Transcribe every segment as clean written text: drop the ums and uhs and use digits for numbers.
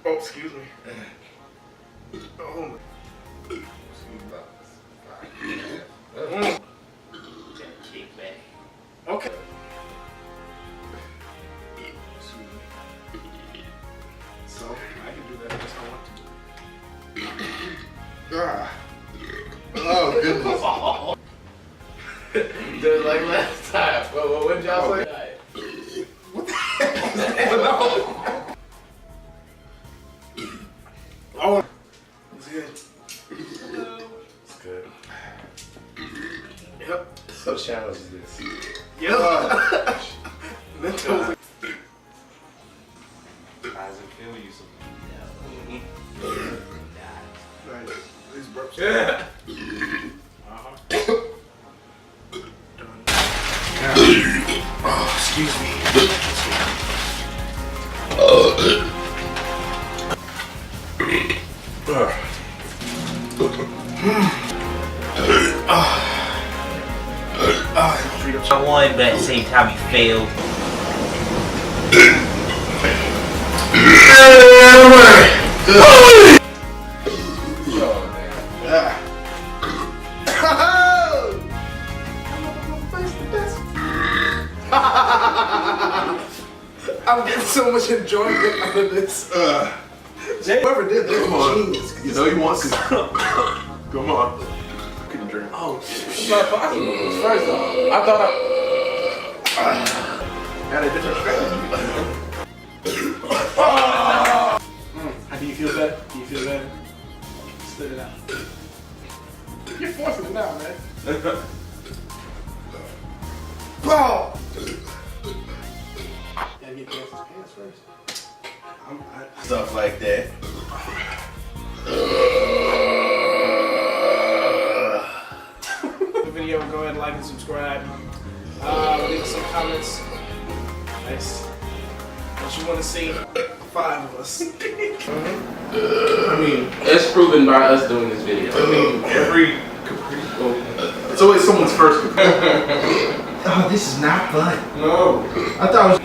Oh, excuse me. Oh. Kick back. Okay. So I can do that if I want to. Oh goodness. Just like last time. What did y'all say? What the hell? Oh, it's good. It's good. Yep. What challenge is this? Yep. Mental. How's it feel you some? Right. These burps. Yeah. Oh, excuse me. I won, but at the same time he failed. I'm getting so much enjoyment out of this. Whoever did that was genius. You know you want to. Come on. Couldn't drink. Oh, it's not possible. First off, I thought I had a different strategy. How do you feel better? Do you feel better? Spit it out. You're forcing it now, man. Bro! Gotta get past his pants first. Stuff like that. The video, go ahead and like and subscribe. Leave us some comments. Nice. What you want to see? 5 of us. I mean, It's proven by us doing this video. I mean, every Capri. It's always someone's first Capri. Oh, this is not fun. No. I thought it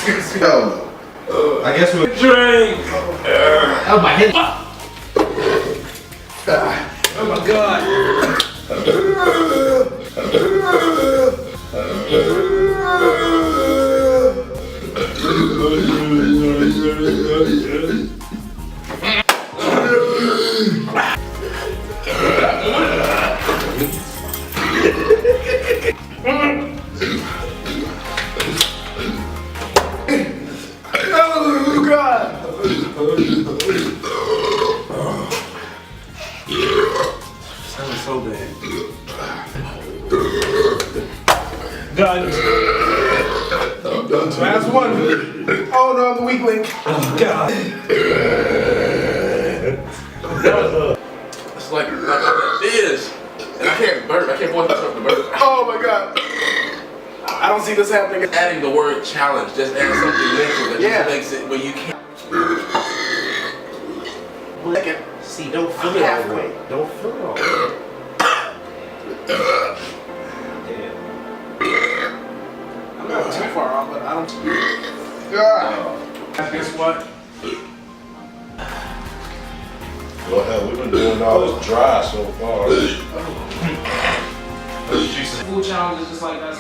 was. Hell no. I guess we'll Drink! Oh my head. Oh my god. Oh god. Sounds so bad. Done. Last one. Oh no, I'm the weak link. Oh god. It's like this. And I can't burp. I can't force myself to burp. Oh my god. I don't see this happening. Adding the word challenge, just add something mental that Yeah. just makes it where you can't. Second. See, don't feel it all the way. Don't feel it all the way. I'm not too far off, but I don't. Guess what? Well, hell, we've been doing all this dry so far. Food challenge is just like us.